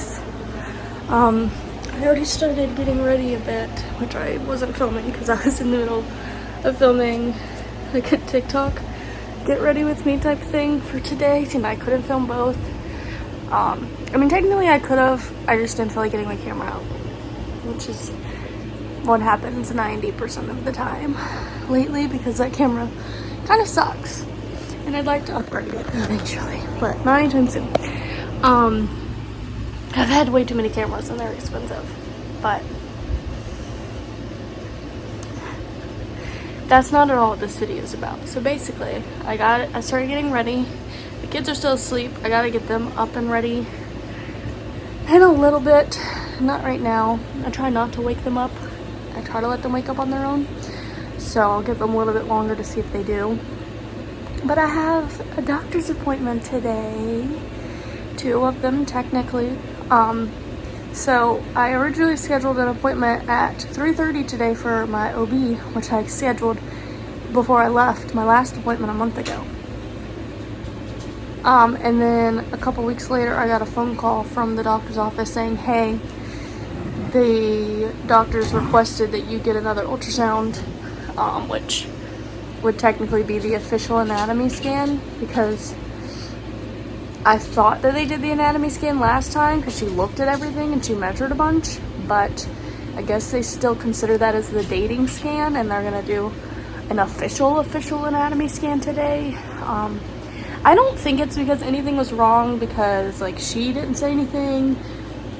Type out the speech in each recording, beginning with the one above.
guys. I already started getting ready a bit, which I wasn't filming because I was in the middle of filming like a TikTok get ready with me type thing for today, and I couldn't film both. I mean, technically I could have, I just didn't feel like getting my camera out, which is what happens 90% of the time lately because that camera kind of sucks and I'd like to upgrade it eventually, but not anytime soon. I've had way too many cameras and they're expensive, but that's not at all what this video is about. So basically, I started getting ready. The kids are still asleep. I gotta get them up and ready in a little bit, not right now. I try not to wake them up. I try to let them wake up on their own. So I'll give them a little bit longer to see if they do. But I have a doctor's appointment today. 2 of them technically. So I originally scheduled an appointment at 3:30 today for my OB, which I scheduled before I left my last appointment a month ago. And then a couple weeks later, I got a phone call from the doctor's office saying, hey, the doctors requested that you get another ultrasound, which would technically be the official anatomy scan, because I thought that they did the anatomy scan last time because she looked at everything and she measured a bunch, but I guess they still consider that as the dating scan, and they're gonna do an official anatomy scan today. I don't think it's because anything was wrong, because like she didn't say anything,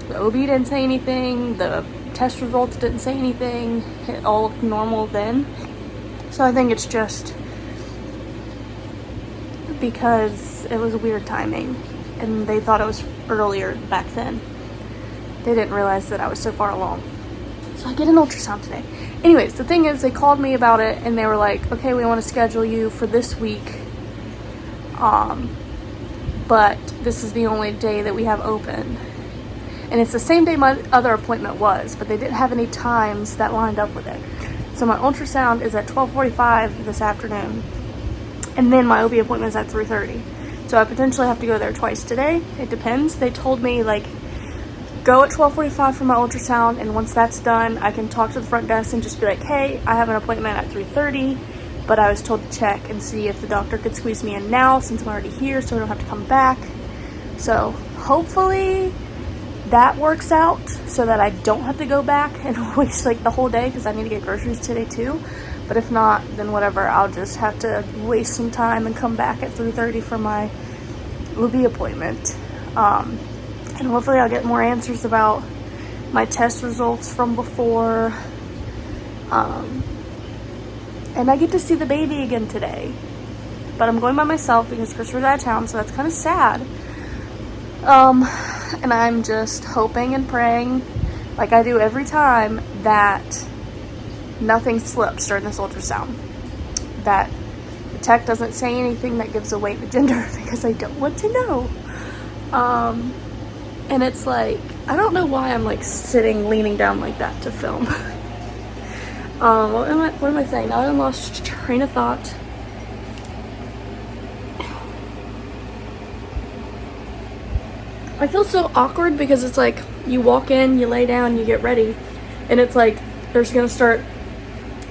the OB didn't say anything, the test results didn't say anything, it all looked normal then. So I think it's just because it was weird timing and they thought it was earlier back then. They didn't realize that I was so far along. So I get an ultrasound today. Anyways, the thing is, they called me about it and they were like, okay, we want to schedule you for this week. But this is the only day that we have open. And it's the same day my other appointment was, but they didn't have any times that lined up with it. So my ultrasound is at 12:45 this afternoon. And then my OB appointment is at 3:30. So I potentially have to go there twice today. It depends. They told me, like, go at 12:45 for my ultrasound, and once that's done, I can talk to the front desk and just be like, hey, I have an appointment at 3:30, but I was told to check and see if the doctor could squeeze me in now since I'm already here, so I don't have to come back. So hopefully that works out so that I don't have to go back and waste like the whole day, because I need to get groceries today too. But if not, then whatever, I'll just have to waste some time and come back at 3:30 for my OB appointment. And hopefully I'll get more answers about my test results from before. And I get to see the baby again today. But I'm going by myself because Christopher's out of town, so that's kind of sad. And I'm just hoping and praying, like I do every time, that nothing slips during this ultrasound. That the tech doesn't say anything that gives away the gender, because I don't want to know. And it's like, I don't know why I'm like sitting, leaning down like that to film. What am I saying? Now I lost train of thought. I feel so awkward because it's like, you walk in, you lay down, you get ready, and it's like, they're just gonna start,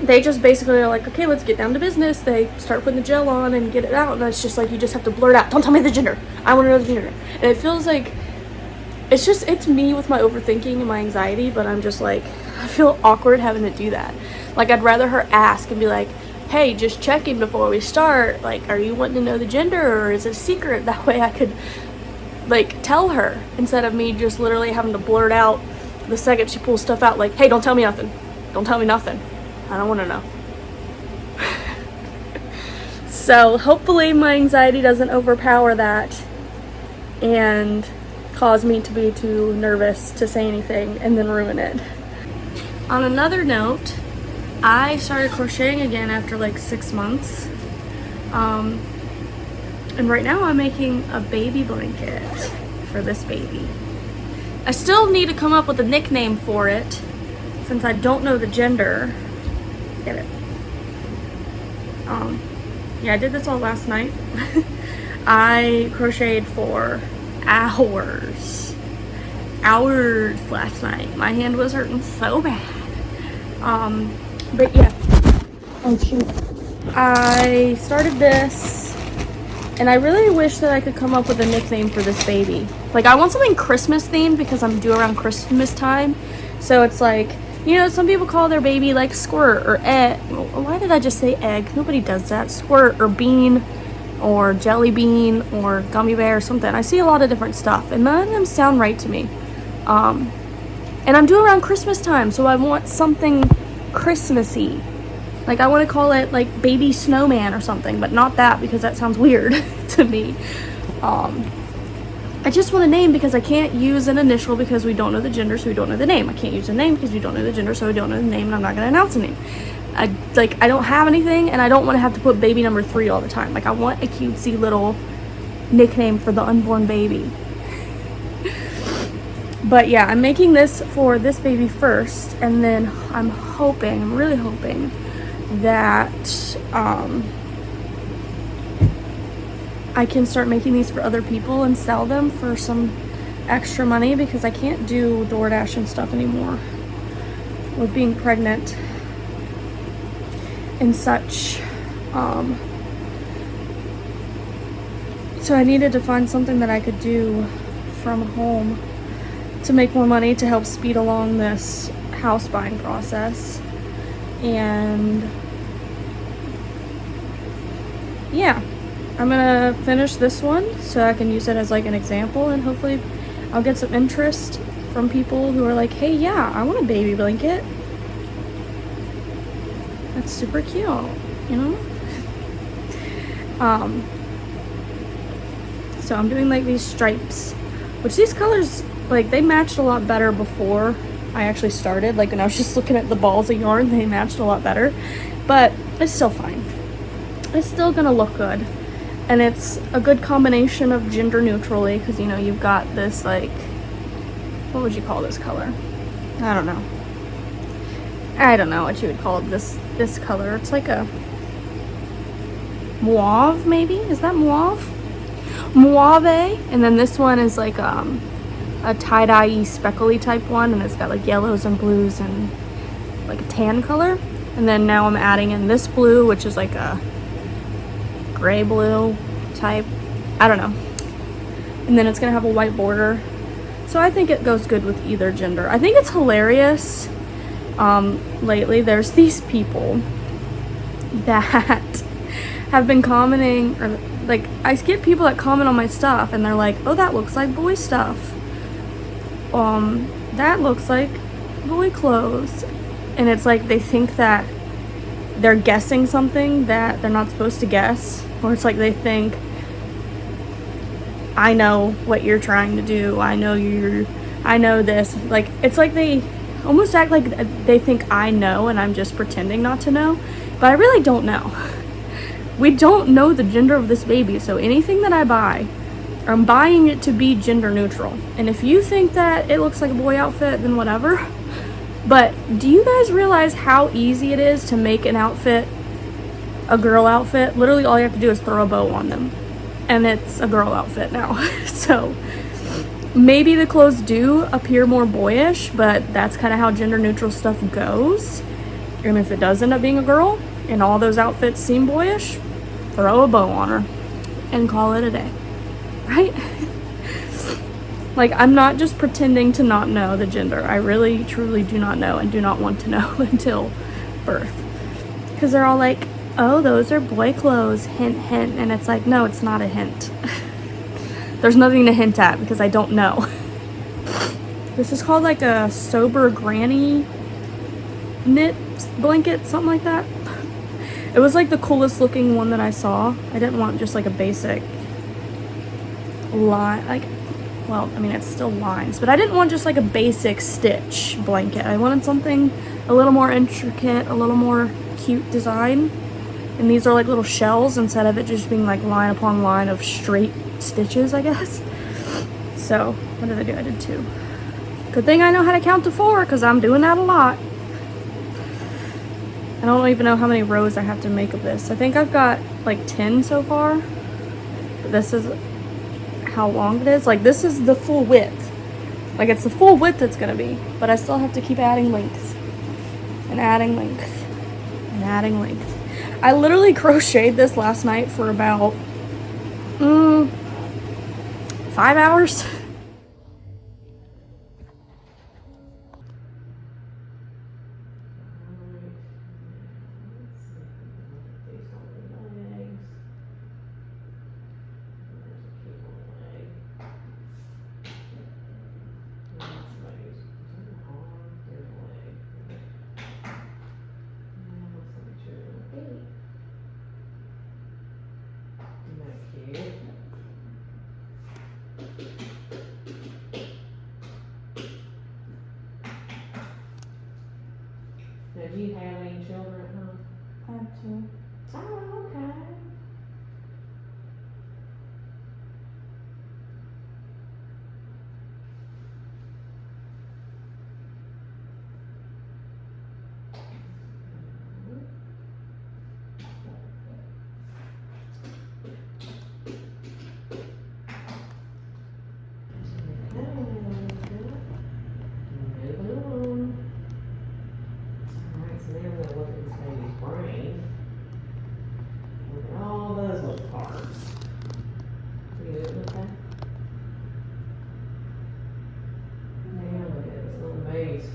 they just basically are like, okay, let's get down to business. They start putting the gel on and get it out, and it's just like, you just have to blurt out, don't tell me the gender, I want to know the gender. And it feels like, it's me with my overthinking and my anxiety, but I'm just like, I feel awkward having to do that. Like, I'd rather her ask and be like, hey, just checking before we start, like, are you wanting to know the gender, or is it a secret? That way I could like tell her, instead of me just literally having to blurt out the second she pulls stuff out, like, hey, don't tell me nothing, don't tell me nothing, I don't want to know. So hopefully my anxiety doesn't overpower that and cause me to be too nervous to say anything and then ruin it. On another note, I started crocheting again after like 6 months. And right now I'm making a baby blanket for this baby. I still need to come up with a nickname for it since I don't know the gender. Get it? Yeah, I did this all last night. I crocheted for hours hours last night. My hand was hurting so bad. But yeah. Oh shoot. I started this, and I really wish that I could come up with a nickname for this baby. Like, I want something Christmas themed because I'm due around Christmas time. So it's like, you know, some people call their baby like Squirt or Egg. Why did I just say Egg? Nobody does that. Squirt or Bean or Jelly Bean or Gummy Bear or something. I see a lot of different stuff, and none of them sound right to me. And I'm due around Christmas time, so I want something Christmassy. Like, I want to call it like Baby Snowman or something, but not that because that sounds weird to me. I just want a name because I can't use an initial because we don't know the gender, so we don't know the name. I can't use a name because we don't know the gender, so we don't know the name, and I'm not going to announce a name. I don't have anything, and I don't want to have to put baby number 3 all the time. Like, I want a cutesy little nickname for the unborn baby. But yeah, I'm making this for this baby first, and then I'm really hoping that I can start making these for other people and sell them for some extra money, because I can't do DoorDash and stuff anymore with being pregnant and such. So I needed to find something that I could do from home to make more money to help speed along this house buying process. And yeah, I'm gonna finish this one so I can use it as like an example, and hopefully I'll get some interest from people who are like, hey, yeah, I want a baby blanket. That's super cute, you know? So I'm doing like these stripes, which these colors, like, they matched a lot better before I actually started. Like, when I was just looking at the balls of yarn, they matched a lot better, but it's still fine. It's still gonna look good, and it's a good combination of gender neutrally, because, you know, you've got this, like, what would you call this color? I don't know what you would call this color. It's like a mauve, maybe? Is that mauve? Mauve. And then this one is like a tie-dye speckly type one, and it's got like yellows and blues and like a tan color. And then now I'm adding in this blue, which is like a gray blue type, I don't know. And then it's gonna have a white border, so I think it goes good with either gender. I think it's hilarious. Lately there's these people that have been commenting, or like, I get people that comment on my stuff and they're like, oh, that looks like boy stuff, that looks like boy clothes. And it's like they think that they're guessing something that they're not supposed to guess, or it's like they think, I know what you're trying to do, I know this. Like, it's like they almost act like they think I know and I'm just pretending not to know, but I really don't know. We don't know the gender of this baby, so anything that I buy, I'm buying it to be gender neutral. And if you think that it looks like a boy outfit, then whatever. But do you guys realize how easy it is to make an outfit a girl outfit? Literally all you have to do is throw a bow on them, and it's a girl outfit now. So maybe the clothes do appear more boyish, but that's kind of how gender neutral stuff goes. And if it does end up being a girl and all those outfits seem boyish, throw a bow on her and call it a day, right? Like, I'm not just pretending to not know the gender. I really, truly do not know, and do not want to know until birth. Because they're all like, oh, those are boy clothes, hint, hint. And it's like, no, it's not a hint. There's nothing to hint at because I don't know. This is called like a sober granny knit blanket, something like that. It was like the coolest looking one that I saw. I didn't want just like a basic line, like, well, I mean, it's still lines, but I didn't want just like a basic stitch blanket. I wanted something a little more intricate, a little more cute design. And these are like little shells instead of it just being like line upon line of straight stitches, I guess. So what did I do? I did 2. Good thing I know how to count to 4, because I'm doing that a lot. I don't even know how many rows I have to make of this. I think I've got like 10 so far. But this is how long it is. Like, this is the full width. Like, it's the full width it's gonna be, but I still have to keep adding length and adding length and adding length. I literally crocheted this last night for about 5 hours. Now, do you have any children at home? I have 2. Oh, okay.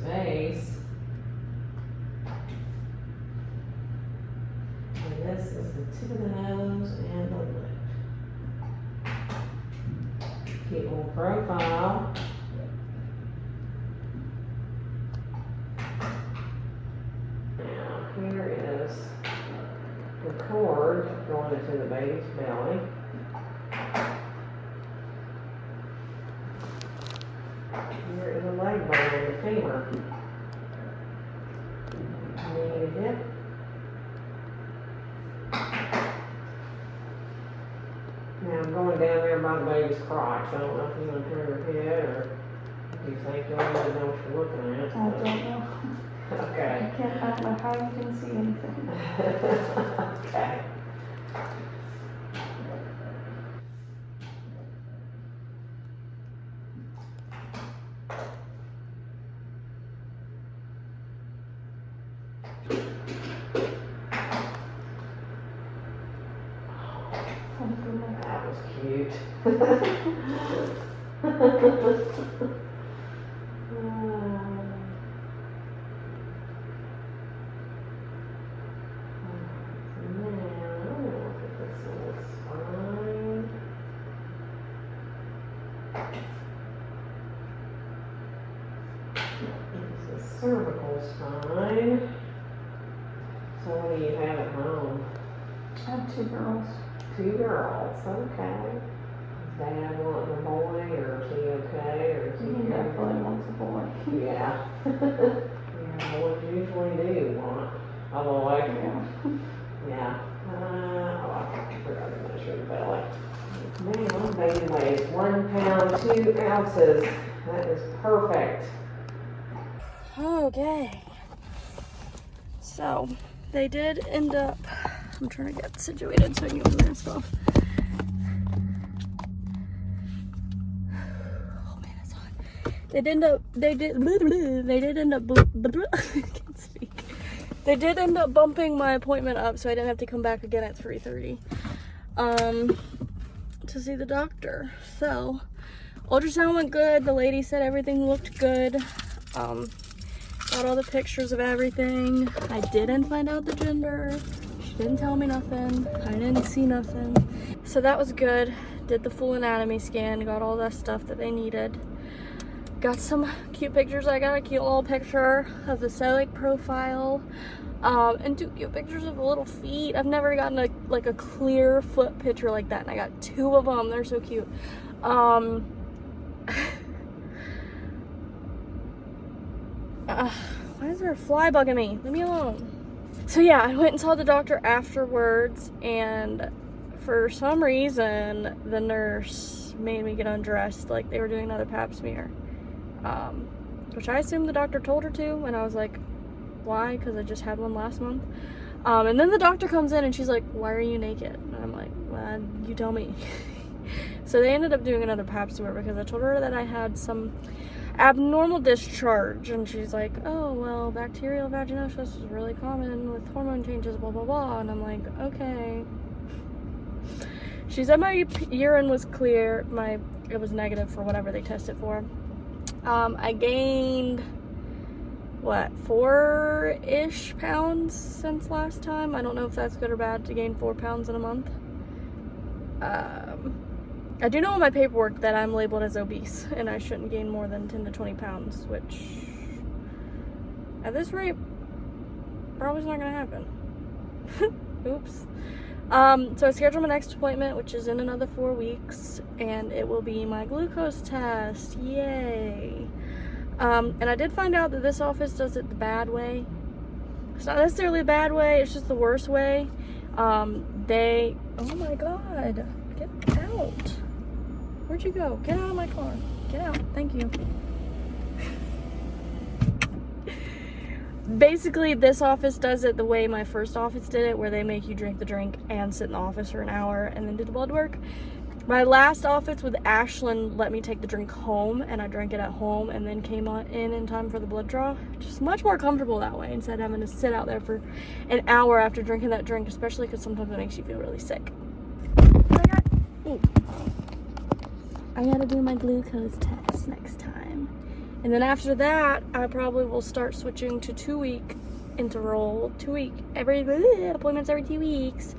Face. And this is the tip of the nose and the lip. Keep on profile. Now here is the cord going into the baby's belly. Here is a leg bone and the femur. Knee to hip. Now I'm going down there by the baby's crotch. I don't know if you're going to turn your head or if you think you don't even know what you're looking at. I don't know. Okay. I don't know how you can see anything. Okay. That was cute. Cervical spine. So what do you have at home? I have 2 girls. 2 girls, okay. Does Dad want a boy, or is he okay, or is he definitely wants a boy. Yeah. Yeah, boys usually do want a boy. Yeah. Yeah. I forgot to measure the belly. Man, my baby weighs 1 pound 2 ounces. That is perfect. Okay. So, they did end up, I'm trying to get situated so I can get the mask off. Oh man, it's hot. They did end up, I can't speak. They did end up bumping my appointment up so I didn't have to come back again at 3:30 to see the doctor. So, ultrasound went good. The lady said everything looked good. Got all the pictures of everything. I didn't find out the gender. She didn't tell me nothing. I didn't see nothing. So that was good. Did the full anatomy scan. Got all that stuff that they needed. Got some cute pictures. I got a cute little picture of the celiac profile. And 2 cute pictures of the little feet. I've never gotten a clear foot picture like that. And I got 2 of them. They're so cute. Why is there a fly bugging me? Leave me alone. So yeah, I went and saw the doctor afterwards, and for some reason, the nurse made me get undressed like they were doing another pap smear. Which I assumed the doctor told her to, and I was like, why? Because I just had one last month. And then the doctor comes in and she's like, why are you naked? And I'm like, well, you tell me. So they ended up doing another pap smear because I told her that I had some abnormal discharge. And she's like, oh, well, bacterial vaginosis is really common with hormone changes, blah, blah, blah. And I'm like, okay. She said my urine was clear. It was negative for whatever they tested for. I gained, what, 4-ish pounds since last time. I don't know if that's good or bad to gain 4 pounds in a month. I do know in my paperwork that I'm labeled as obese and I shouldn't gain more than 10 to 20 pounds, which at this rate probably is not gonna happen. Oops. So I scheduled my next appointment, which is in another 4 weeks, and it will be my glucose test. Yay. And I did find out that this office does it the bad way. It's not necessarily the bad way, it's just the worst way. Oh my god, get out. Where'd you go? Get out of my car. Get out. Thank you. Basically, this office does it the way my first office did it, where they make you drink the drink and sit in the office for an hour and then do the blood work. My last office with Ashlyn let me take the drink home, and I drank it at home and then came in time for the blood draw. Just much more comfortable that way instead of having to sit out there for an hour after drinking that drink, especially because sometimes it makes you feel really sick. I gotta do my glucose test next time. And then after that, I probably will start switching to 2-week interval, appointments every 2 weeks.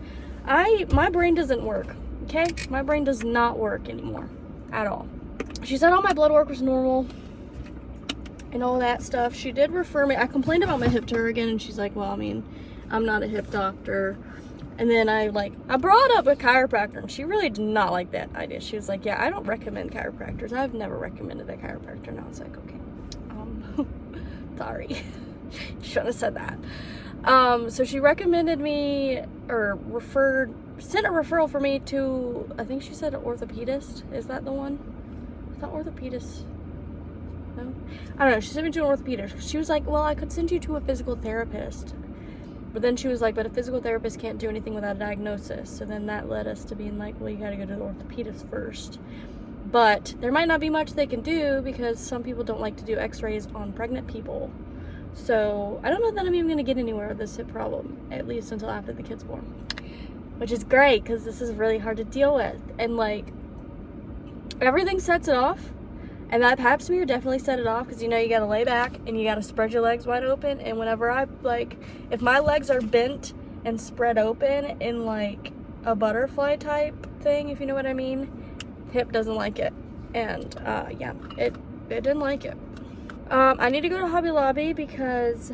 My brain doesn't work, okay? My brain does not work anymore, at all. She said all my blood work was normal and all that stuff. She did refer me, I complained about my hip to her again, and she's like, well, I mean, I'm not a hip doctor. And then I brought up a chiropractor, and she really did not like that idea. She was like, yeah, I don't recommend chiropractors. I've never recommended a chiropractor. And I was like, okay, sorry. Shouldn't have said that. So she recommended me, or sent a referral for me to, I think she said an orthopedist. Is that the one? I thought orthopedist. No? I don't know. She sent me to an orthopedist. She was like, well, I could send you to a physical therapist. But then she was like, but a physical therapist can't do anything without a diagnosis. So then that led us to being like, well, you gotta go to the orthopedist first. But there might not be much they can do because some people don't like to do x-rays on pregnant people. So I don't know that I'm even gonna get anywhere with this hip problem, at least until after the kid's born. Which is great, because this is really hard to deal with. And everything sets it off. And that pap smear definitely set it off, because you gotta lay back and you gotta spread your legs wide open. And whenever if my legs are bent and spread open in a butterfly type thing, if you know what I mean, hip doesn't like it. And yeah, it didn't like it. I need to go to Hobby Lobby because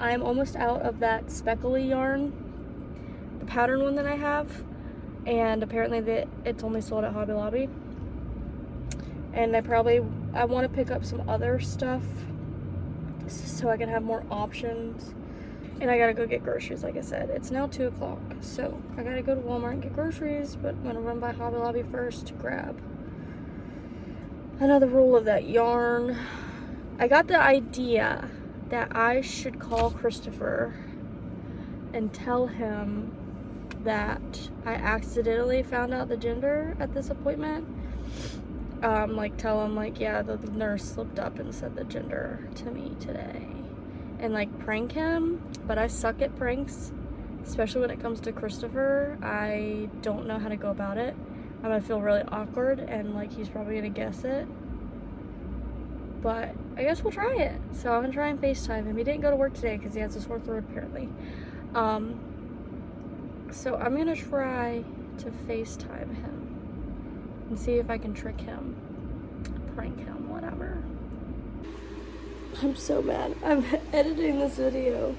I'm almost out of that speckly yarn, the pattern one that I have. And apparently it's only sold at Hobby Lobby. And I want to pick up some other stuff so I can have more options. And I gotta go get groceries, like I said. It's now 2 o'clock, so I gotta go to Walmart and get groceries, but I'm gonna run by Hobby Lobby first to grab another roll of that yarn. I got the idea that I should call Christopher and tell him that I accidentally found out the gender at this appointment. Tell him, yeah, the nurse slipped up and said the gender to me today. And, prank him. But I suck at pranks, especially when it comes to Christopher. I don't know how to go about it. I'm gonna feel really awkward, and, he's probably gonna guess it. But I guess we'll try it. So I'm gonna try and FaceTime him. He didn't go to work today because he has a sore throat, apparently. So I'm gonna try to FaceTime him and see if I can trick him, prank him, whatever. I'm so mad. I'm editing this video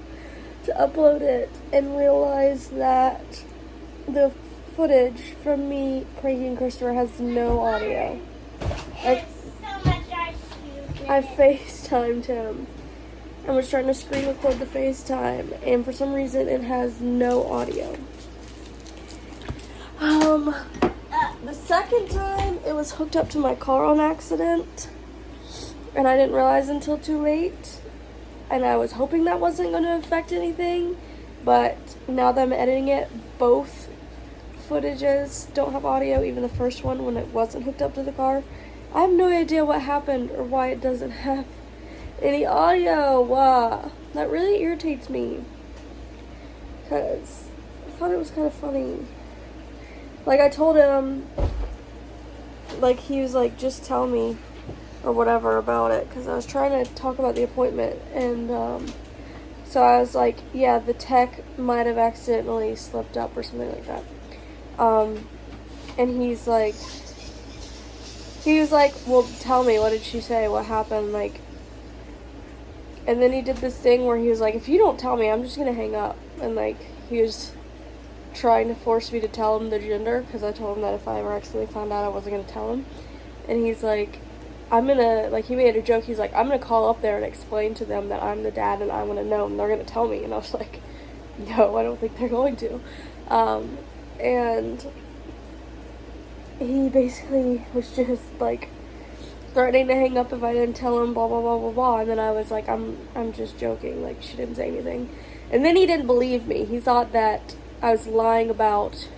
to upload it and realize that the footage from me pranking Christopher has no audio. I FaceTimed him and was trying to screen record the FaceTime, and for some reason it has no audio. The second time it was hooked up to my car on accident, and I didn't realize until too late, and I was hoping that wasn't going to affect anything, but now that I'm editing it, both footages don't have audio, even the first one when it wasn't hooked up to the car, I have no idea what happened or why it doesn't have any audio. That really irritates me. Because I thought it was kind of funny. Like, I told him, like, he was like, just tell me or whatever about it. Because I was trying to talk about the appointment. And, so I was like, yeah, the tech might have accidentally slipped up or something like that. And he was like, well, tell me, what did she say? What happened? Like, and then he did this thing where he was like, if you don't tell me, I'm just gonna hang up. And, like, he was trying to force me to tell him the gender, because I told him that if I ever accidentally found out, I wasn't gonna tell him. And he's like, he made a joke, he's like, I'm gonna call up there and explain to them that I'm the dad and I wanna know, and they're gonna tell me. And I was like, no, I don't think they're going to. And he basically was just, like, threatening to hang up if I didn't tell him, blah, blah, blah, blah, blah. And then I was like, I'm just joking. Like, she didn't say anything. And then he didn't believe me. He thought that I was lying about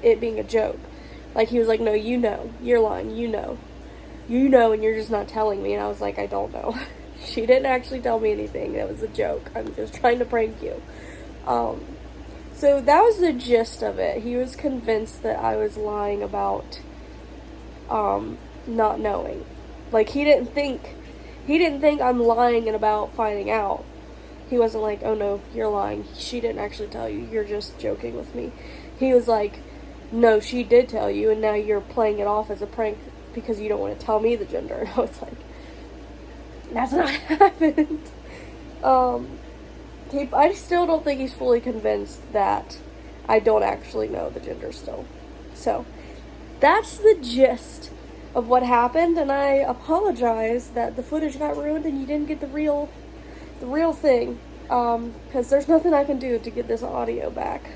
it being a joke. Like, he was like, no, you know. You're lying. You know. You know, and you're just not telling me. And I was like, I don't know. She didn't actually tell me anything. That was a joke. I'm just trying to prank you. So that was the gist of it. He was convinced that I was lying about not knowing. Like, he didn't think I'm lying and about finding out. He wasn't like, oh no, you're lying. She didn't actually tell you. You're just joking with me. He was like, no, she did tell you, and now you're playing it off as a prank because you don't want to tell me the gender. And I was like, that's not happened. I still don't think he's fully convinced that I don't actually know the gender still. So, that's the gist of what happened, and I apologize that the footage got ruined and you didn't get the real thing, because there's nothing I can do to get this audio back.